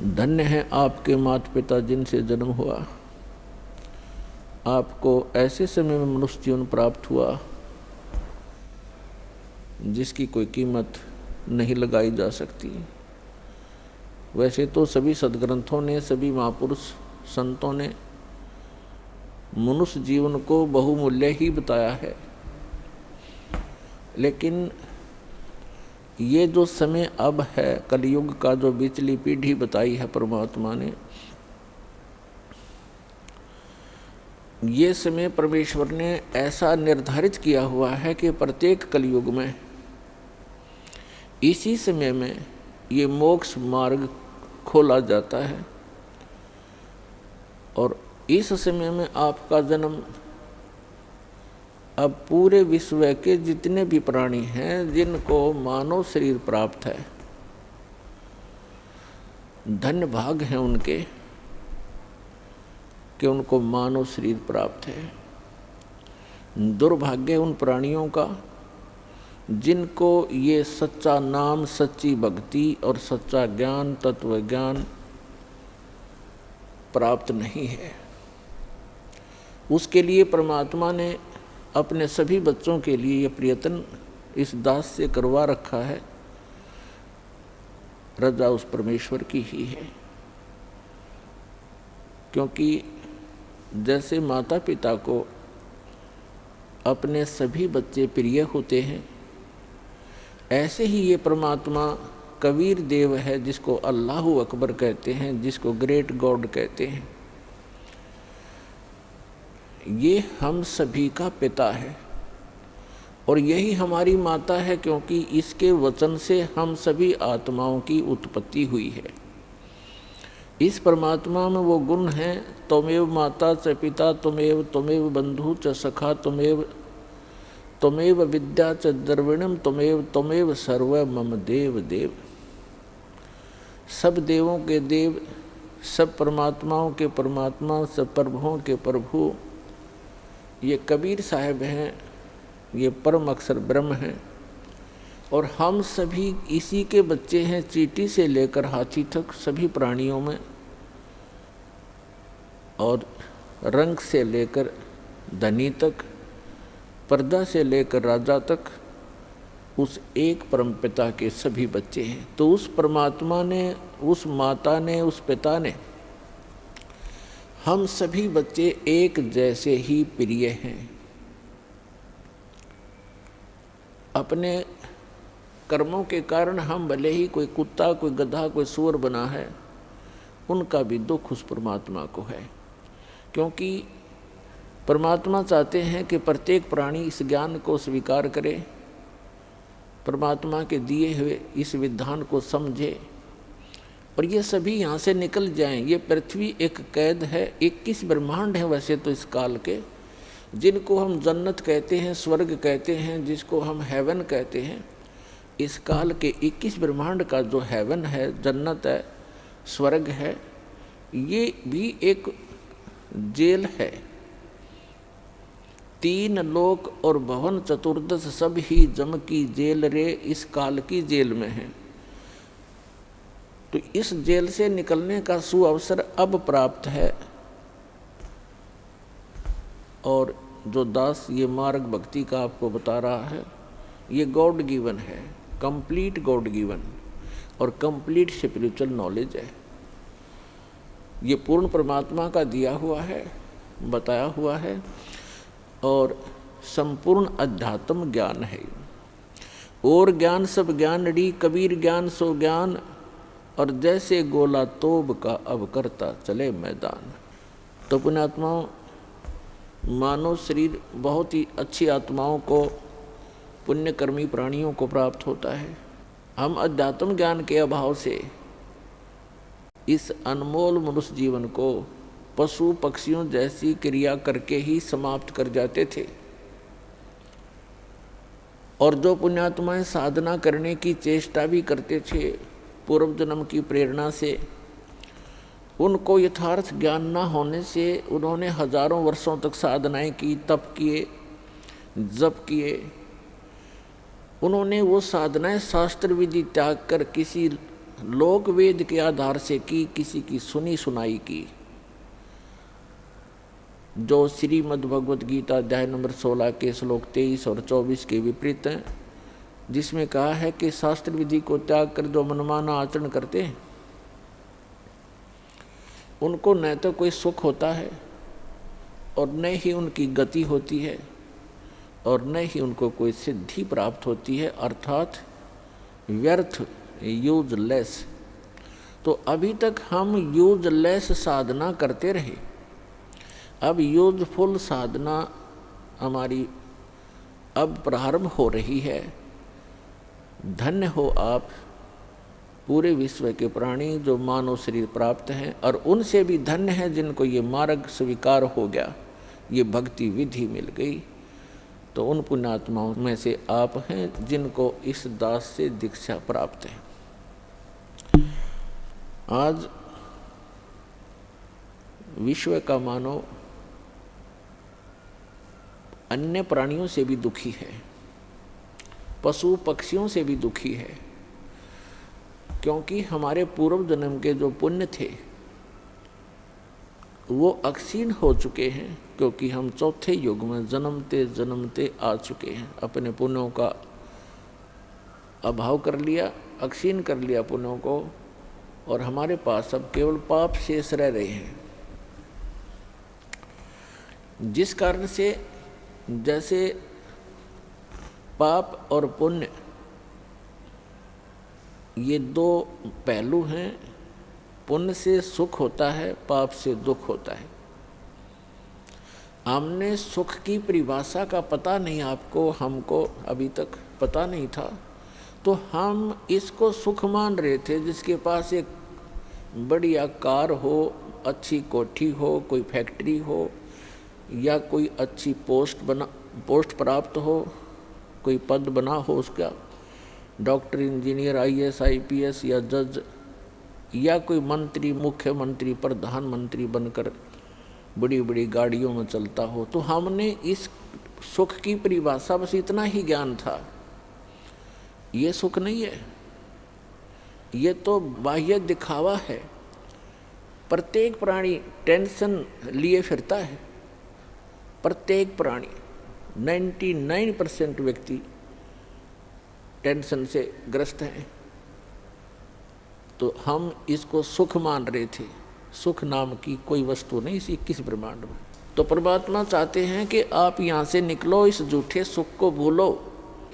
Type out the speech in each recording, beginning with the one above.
धन्य है आपके माता पिता जिनसे जन्म हुआ। आपको ऐसे समय में मनुष्य जीवन प्राप्त हुआ जिसकी कोई कीमत नहीं लगाई जा सकती। वैसे तो सभी सद्ग्रंथों ने, सभी महापुरुष संतों ने मनुष्य जीवन को बहुमूल्य ही बताया है, लेकिन ये जो समय अब है, कलयुग का जो बिचली पीढ़ी बताई है परमात्मा ने, ये समय परमेश्वर ने ऐसा निर्धारित किया हुआ है कि प्रत्येक कलयुग में इसी समय में ये मोक्ष मार्ग खोला जाता है। और इस समय में आपका जन्म अब पूरे विश्व के जितने भी प्राणी हैं जिनको मानव शरीर प्राप्त है, धन्य भाग हैं उनके कि उनको मानव शरीर प्राप्त है। दुर्भाग्य उन प्राणियों का जिनको ये सच्चा नाम, सच्ची भक्ति और सच्चा ज्ञान, तत्व ज्ञान प्राप्त नहीं है। उसके लिए परमात्मा ने अपने सभी बच्चों के लिए ये प्रयत्न इस दास से करवा रखा है। रजा उस परमेश्वर की ही है, क्योंकि जैसे माता पिता को अपने सभी बच्चे प्रिय होते हैं, ऐसे ही ये परमात्मा कबीर देव है जिसको अल्लाहु अकबर कहते हैं, जिसको ग्रेट गॉड कहते हैं। ये हम सभी का पिता है और यही हमारी माता है, क्योंकि इसके वचन से हम सभी आत्माओं की उत्पत्ति हुई है। इस परमात्मा में वो गुण हैं, त्वमेव माता च पिता त्वमेव बंधु च सखा त्वमेव विद्या च द्रविणम त्वमेव सर्व मम देव देव। सब देवों के देव, सब परमात्माओं के परमात्मा, सब प्रभुओं के प्रभु ये कबीर साहब हैं, ये परम अक्षर ब्रह्म हैं। और हम सभी इसी के बच्चे हैं, चींटी से लेकर हाथी तक सभी प्राणियों में, और रंग से लेकर धनी तक, पर्दा से लेकर राजा तक, उस एक परम पिता के सभी बच्चे हैं। तो उस परमात्मा ने, उस माता ने, उस पिता ने हम सभी बच्चे एक जैसे ही प्रिय हैं। अपने कर्मों के कारण हम भले ही कोई कुत्ता, कोई गधा, कोई सूअर बना है, उनका भी दुख उस परमात्मा को है, क्योंकि परमात्मा चाहते हैं कि प्रत्येक प्राणी इस ज्ञान को स्वीकार करे, परमात्मा के दिए हुए इस विधान को समझे और ये सभी यहाँ से निकल जाएं। ये पृथ्वी एक कैद है, 21 ब्रह्मांड है वैसे तो इस काल के, जिनको हम जन्नत कहते हैं, स्वर्ग कहते हैं, जिसको हम हेवन कहते हैं। इस काल के 21 ब्रह्मांड का जो हेवन है, जन्नत है, स्वर्ग है, ये भी एक जेल है। 3 लोक और भवन चतुर्दश सब ही जम की जेल रे, इस काल की जेल में है। तो इस जेल से निकलने का सुअवसर अब प्राप्त है। और जो दास ये मार्ग भक्ति का आपको बता रहा है, ये गॉड गिवन है, कंप्लीट गॉड गिवन और कंप्लीट स्पिरिचुअल नॉलेज है। ये पूर्ण परमात्मा का दिया हुआ है, बताया हुआ है, और संपूर्ण अध्यात्म ज्ञान है। और ज्ञान सब ज्ञानड़ी, कबीर ज्ञान सो ज्ञान, और जैसे गोला तोब का अब करता चले मैदान। तो पुण्यात्माओं, मानव शरीर बहुत ही अच्छी आत्माओं को, पुण्यकर्मी प्राणियों को प्राप्त होता है। हम अध्यात्म ज्ञान के अभाव से इस अनमोल मनुष्य जीवन को पशु पक्षियों जैसी क्रिया करके ही समाप्त कर जाते थे। और जो पुण्यात्माएं साधना करने की चेष्टा भी करते थे पूर्व जन्म की प्रेरणा से, उनको यथार्थ ज्ञान न होने से उन्होंने हजारों वर्षों तक साधनाएं की, तप किए, जप किए। उन्होंने वो साधनाएं शास्त्र विधि त्याग कर किसी लोक वेद के आधार से की, किसी की सुनी सुनाई की, जो श्रीमद् भगवत गीता अध्याय नंबर 16 के श्लोक 23 और 24 के विपरीत हैं, जिसमें कहा है कि शास्त्र विधि को त्याग कर जो मनमाना आचरण करते हैं उनको न तो कोई सुख होता है और न ही उनकी गति होती है और न ही उनको कोई सिद्धि प्राप्त होती है, अर्थात व्यर्थ, यूजलेस। तो अभी तक हम यूजलेस साधना करते रहे, अब यूजफुल साधना हमारी अब प्रारंभ हो रही है। धन्य हो आप पूरे विश्व के प्राणी जो मानव शरीर प्राप्त हैं, और उनसे भी धन्य है जिनको ये मार्ग स्वीकार हो गया, ये भक्ति विधि मिल गई। तो उन पुण्यात्माओं में से आप हैं जिनको इस दास से दीक्षा प्राप्त है। आज विश्व का मानव अन्य प्राणियों से भी दुखी है, पशु पक्षियों से भी दुखी है, क्योंकि हमारे पूर्व जन्म के जो पुण्य थे वो अक्षीण हो चुके हैं, क्योंकि हम चौथे युग में जन्मते जन्मते आ चुके हैं। अपने पुण्यों का अभाव कर लिया, अक्षीण कर लिया पुण्यों को, और हमारे पास अब केवल पाप शेष रह रहे हैं। जिस कारण से जैसे पाप और पुण्य ये दो पहलू हैं, पुण्य से सुख होता है, पाप से दुख होता है। हमने सुख की परिभाषा का पता नहीं, आपको हमको अभी तक पता नहीं था, तो हम इसको सुख मान रहे थे। जिसके पास एक बढ़िया कार हो, अच्छी कोठी हो, कोई फैक्ट्री हो, या कोई अच्छी पोस्ट प्राप्त हो, कोई पद बना हो उसका, डॉक्टर, इंजीनियर, IAS, IPS या जज, या कोई मंत्री, मुख्यमंत्री, प्रधानमंत्री बनकर बड़ी बड़ी गाड़ियों में चलता हो, तो हमने इस सुख की परिभाषा बस इतना ही ज्ञान था। ये सुख नहीं है, ये तो बाह्य दिखावा है। प्रत्येक प्राणी टेंशन लिए फिरता है, प्रत्येक प्राणी 99% व्यक्ति टेंशन से ग्रस्त हैं। तो हम इसको सुख मान रहे थे। सुख नाम की कोई वस्तु नहीं इसी किस ब्रह्मांड में। तो परमात्मा चाहते हैं कि आप यहाँ से निकलो, इस झूठे सुख को भूलो,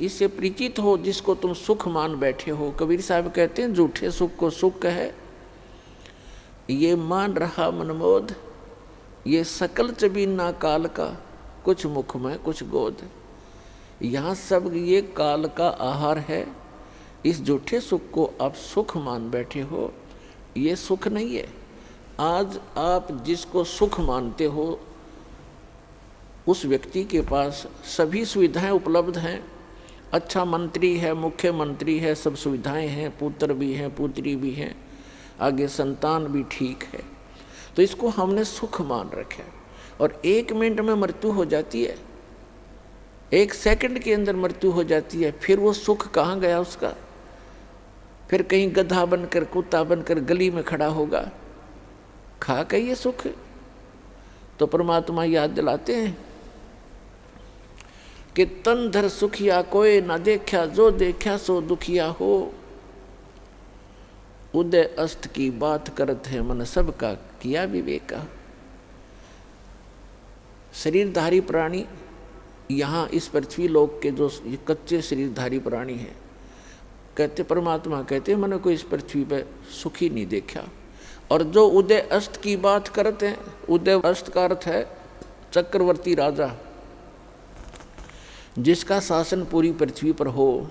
इससे परिचित हो जिसको तुम सुख मान बैठे हो। कबीर साहब कहते हैं झूठे सुख को सुख है, ये मान रहा मनमोद, ये सकल चबीना काल का, कुछ मुख में कुछ गोद। यहाँ सब ये काल का आहार है। इस झूठे सुख को आप सुख मान बैठे हो, ये सुख नहीं है। आज आप जिसको सुख मानते हो उस व्यक्ति के पास सभी सुविधाएं उपलब्ध हैं। अच्छा मंत्री है, मुख्यमंत्री है, सब सुविधाएं हैं, पुत्र भी हैं, पुत्री भी हैं, आगे संतान भी ठीक है। तो इसको हमने सुख मान रखा है। और 1 मिनट में मृत्यु हो जाती है, 1 सेकंड के अंदर मृत्यु हो जाती है। फिर वो सुख कहाँ गया उसका? फिर कहीं गधा बनकर, कुत्ता बनकर गली में खड़ा होगा, खा के ये सुख। तो परमात्मा याद दिलाते हैं कि तन धर सुखिया कोई ना देखा, जो देखा सो दुखिया हो। उदय अस्त की बात करत है मन सबका किया विवेका। शरीरधारी प्राणी यहाँ इस पृथ्वी लोक के जो ये कच्चे शरीरधारी प्राणी हैं, कहते परमात्मा कहते मैंने कोई इस पृथ्वी पे सुखी नहीं देखा। और जो उदय अस्त की बात करते हैं, उदय अस्त का अर्थ है चक्रवर्ती राजा, जिसका शासन पूरी पृथ्वी पर हो।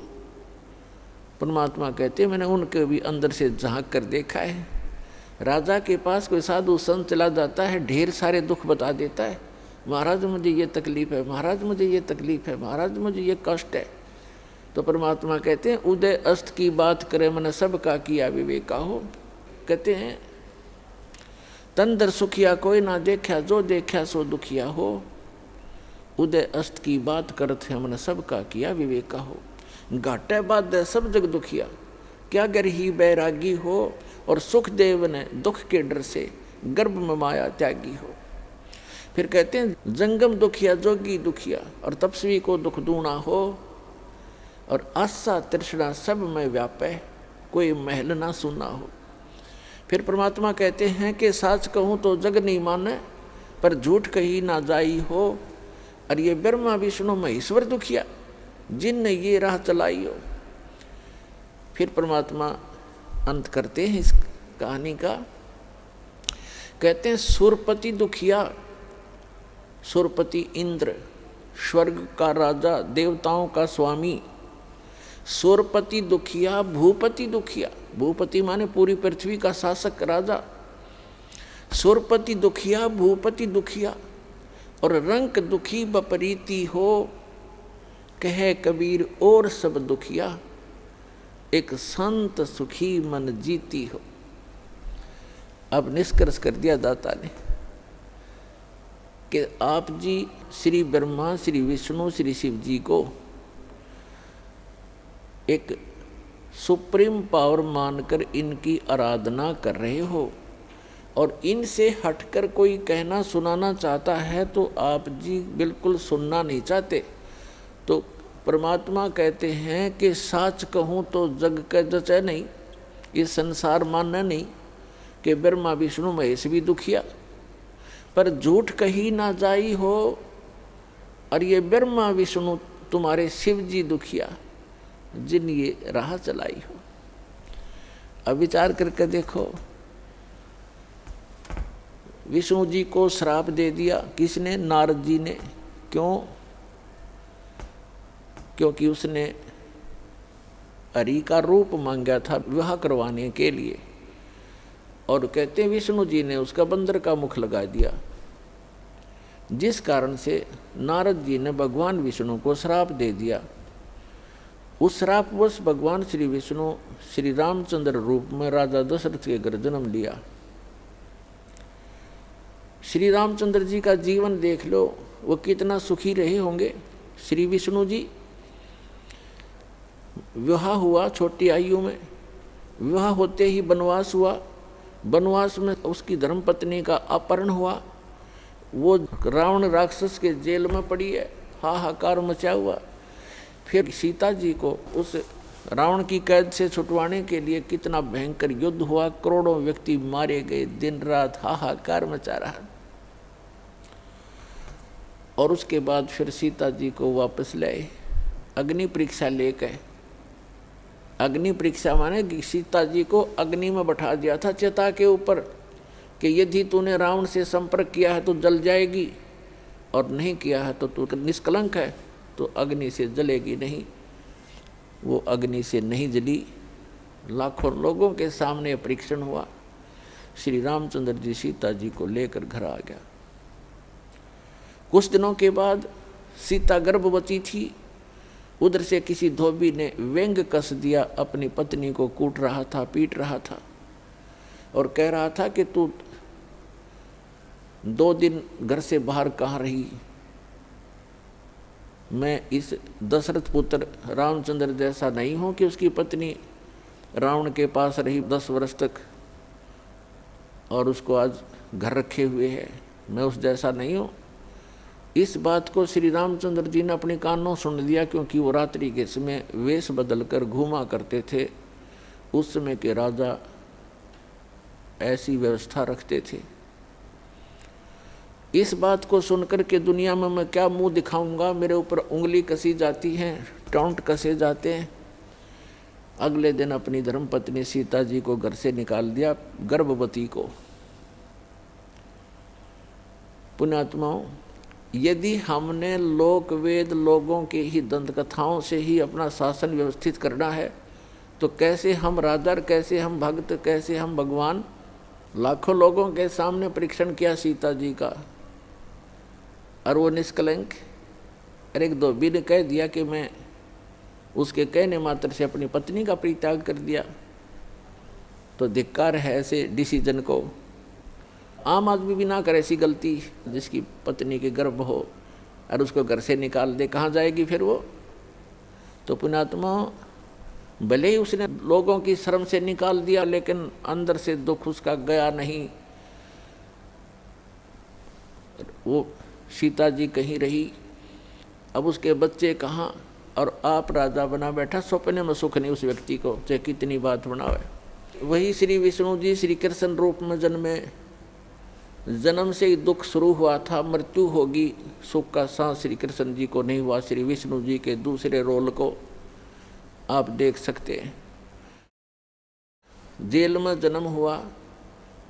परमात्मा कहते मैंने उनके भी अंदर से झांक कर देखा है। राजा के पास कोई साधु संत चला जाता है, ढेर सारे दुख बता देता है, महाराज मुझे ये तकलीफ है, महाराज मुझे ये तकलीफ है, महाराज मुझे ये कष्ट है। तो परमात्मा कहते हैं उदय अस्त की बात करे मैंने सबका किया विवेका हो। कहते हैं तन दर सुखिया कोई ना देखा, जो देखा सो दुखिया हो। उदय अस्त की बात करत है मैंने सबका किया विवेका हो। घाटे बाद सब जग दुखिया, क्या गर ही बैरागी हो, और सुखदेव ने दुख के डर से गर्भ में माया त्यागी हो। फिर कहते हैं जंगम दुखिया जोगी दुखिया, और तपस्वी को दुख दूना हो, और आशा तृष्णा सब में व्यापे, कोई महल ना सुना हो। फिर परमात्मा कहते हैं कि साच कहूँ तो जग नहीं माने, पर झूठ कही ना जाई हो, और ये ब्रह्मा विष्णु महेश्वर दुखिया, जिनने ये राह चलाई हो। फिर परमात्मा अंत करते हैं इस कहानी का, कहते हैं सुरपति दुखिया, सुरपति इंद्र स्वर्ग का राजा, देवताओं का स्वामी। सुरपति दुखिया, भूपति दुखिया, भूपति माने पूरी पृथ्वी का शासक राजा। सुरपति दुखिया, भूपति दुखिया, और रंक दुखी बपरीती हो, कहे कबीर और सब दुखिया, एक संत सुखी मन जीती हो। अब निष्कर्ष कर दिया दाता ने कि आप जी श्री ब्रह्मा, श्री विष्णु, श्री शिव जी को एक सुप्रीम पावर मानकर इनकी आराधना कर रहे हो, और इनसे हटकर कोई कहना सुनाना चाहता है तो आप जी बिल्कुल सुनना नहीं चाहते। तो परमात्मा कहते हैं कि साच कहूँ तो जग का जचे नहीं, ये संसार मानना नहीं कि ब्रह्मा विष्णु महेश भी दुखिया, पर झूठ कही ना जाई हो, और ये ब्रह्मा विष्णु तुम्हारे शिव जी दुखिया, जिन ये राह चलाई हो। अब विचार करके देखो, विष्णु जी को श्राप दे दिया किसने? नारद जी ने। क्यों? क्योंकि उसने हरि का रूप मांगा था विवाह करवाने के लिए, और कहते हैं विष्णु जी ने उसका बंदर का मुख लगा दिया, जिस कारण से नारद जी ने भगवान विष्णु को श्राप दे दिया। उस श्रापवश भगवान श्री विष्णु श्री रामचंद्र रूप में राजा दशरथ के घर जन्म लिया। श्री रामचंद्र जी का जीवन देख लो, वो कितना सुखी रहे होंगे। श्री विष्णु जी विवाह हुआ छोटी आयु में, विवाह होते ही वनवास हुआ, वनवास में उसकी धर्मपत्नी का अपहरण हुआ, वो रावण राक्षस के जेल में पड़ी है, हाहाकार मचा हुआ। फिर सीता जी को उस रावण की कैद से छुटवाने के लिए कितना भयंकर युद्ध हुआ, करोड़ों व्यक्ति मारे गए, दिन रात हाहाकार मचा रहा। और उसके बाद फिर सीता जी को वापस लाए, अग्नि परीक्षा लेकर। अग्नि परीक्षा माने कि सीता जी को अग्नि में बैठा दिया था चिता के ऊपर, कि यदि तूने रावण से संपर्क किया है तो जल जाएगी, और नहीं किया है तो तू निष्कलंक है, तो अग्नि से जलेगी नहीं। वो अग्नि से नहीं जली, लाखों लोगों के सामने परीक्षण हुआ। श्री रामचंद्र जी सीता जी को लेकर घर आ गया। कुछ दिनों के बाद सीता गर्भवती थी, उधर से किसी धोबी ने व्यंग कस दिया, अपनी पत्नी को कूट रहा था, पीट रहा था, और कह रहा था कि तू 2 दिन घर से बाहर कहाँ रही? मैं इस दशरथ पुत्र रामचंद्र जैसा नहीं हूँ कि उसकी पत्नी रावण के पास रही 10 वर्ष तक और उसको आज घर रखे हुए है, मैं उस जैसा नहीं हूँ। इस बात को श्री रामचंद्र जी ने अपने कानों सुन लिया, क्योंकि वो रात्रि के समय वेश बदलकर घूमा करते थे। उस समय के राजा ऐसी व्यवस्था रखते थे। इस बात को सुनकर के दुनिया में मैं क्या मुंह दिखाऊंगा, मेरे ऊपर उंगली कसी जाती है, टोंट कसे जाते हैं। अगले दिन अपनी धर्मपत्नी सीता जी को घर से निकाल दिया, गर्भवती को। पुण्यात्माओं, यदि हमने लोक वेद लोगों के ही दंत कथाओं से ही अपना शासन व्यवस्थित करना है, तो कैसे हम राजा, कैसे हम भक्त, कैसे हम भगवान। लाखों लोगों के सामने परीक्षण किया सीता जी का, और वो निष्कलंक। और एक धोबी ने कह दिया कि मैं उसके कहने मात्र से अपनी पत्नी का परित्याग कर दिया, तो धिक्कार है ऐसे डिसीजन को। आम आदमी भी ना करे ऐसी गलती, जिसकी पत्नी के गर्भ हो और उसको घर से निकाल दे, कहाँ जाएगी फिर वो। तो पुण्यात्मा, भले ही उसने लोगों की शर्म से निकाल दिया, लेकिन अंदर से दुख उसका गया नहीं। वो सीता जी कहीं रही, अब उसके बच्चे कहाँ, और आप राजा बना बैठा। सपने में सुख नहीं उस व्यक्ति को, चाहे कितनी बात बनावे। वही श्री विष्णु जी श्री कृष्ण रूप में जन्मे, जन्म से ही दुख शुरू हुआ था, मृत्यु होगी, सुख का सांस श्री कृष्ण जी को नहीं हुआ। श्री विष्णु जी के दूसरे रोल को आप देख सकते हैं। जेल में जन्म हुआ,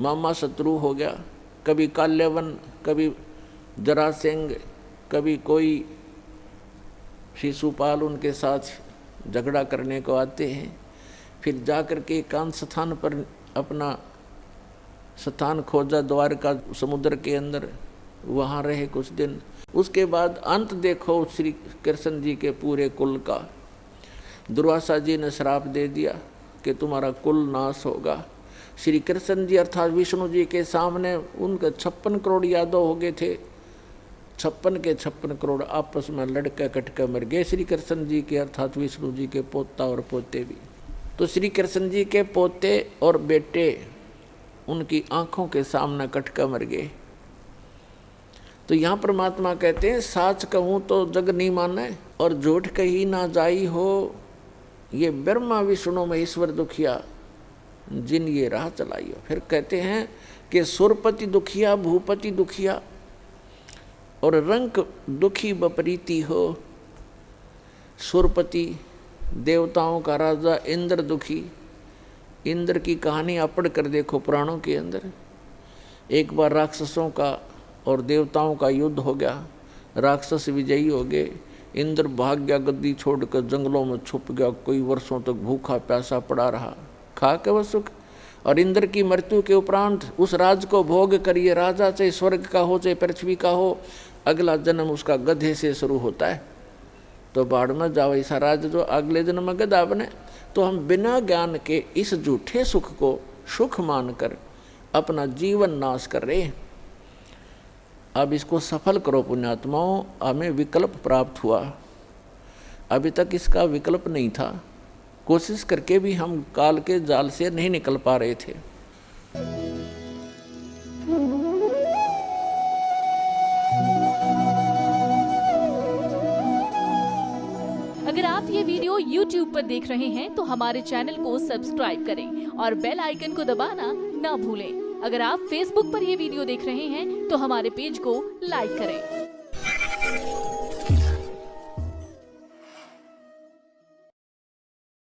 मामा शत्रु हो गया, कभी काल्यवन, कभी जरासेंग, कभी कोई शिशुपाल उनके साथ झगड़ा करने को आते हैं। फिर जाकर के एकांत स्थान पर अपना स्थान खोजा, द्वारका समुद्र के अंदर, वहाँ रहे कुछ दिन। उसके बाद अंत देखो श्री कृष्ण जी के पूरे कुल का। दुर्वासा जी ने श्राप दे दिया कि तुम्हारा कुल नाश होगा। श्री कृष्ण जी अर्थात विष्णु जी के सामने उनके 56 करोड़ यादव हो गए थे। 56 के 56 करोड़ आपस में लड़के कटके मर गए। श्री कृष्ण जी के अर्थात विष्णु जी के पोता और पोते भी। तो श्री कृष्ण जी के पोते और बेटे उनकी आंखों के सामने कटके मर गए। तो यहाँ परमात्मा कहते हैं, साच कहूँ तो जग नहीं माने और झूठ कही ना जाई हो, ये ब्रह्मा विष्णु महेश्वर दुखिया जिन ये राह चलाई हो। फिर कहते हैं कि सुरपति दुखिया भूपति दुखिया और रंक दुखी बपरीती हो। सुरपति देवताओं का राजा इंद्र दुखी। इंद्र की कहानी आप पढ़ कर देखो पुराणों के अंदर। एक बार राक्षसों का और देवताओं का युद्ध हो गया, राक्षस विजयी हो गए। इंद्र भाग गया, गद्दी छोड़कर जंगलों में छुप गया, कोई वर्षों तक भूखा प्यासा पड़ा रहा, खा के वह सुख। और इंद्र की मृत्यु के उपरांत उस राज को भोग करिए, राजा चाहे स्वर्ग का हो चाहे पृथ्वी का हो, अगला जन्म उसका गधे से शुरू होता है। तो बाढ़ में जाओ ऐसा राज जो अगले जन्म में गधा बने। तो हम बिना ज्ञान के इस झूठे सुख को सुख मानकर अपना जीवन नाश कर रहे हैं। अब इसको सफल करो पुण्यात्माओं। हमें विकल्प प्राप्त हुआ, अभी तक इसका विकल्प नहीं था। कोशिश करके भी हम काल के जाल से नहीं निकल पा रहे थे। अगर आप ये वीडियो YouTube पर देख रहे हैं तो हमारे चैनल को सब्सक्राइब करें और बेल आइकन को दबाना ना भूलें। अगर आप Facebook पर ये वीडियो देख रहे हैं तो हमारे पेज को लाइक करें।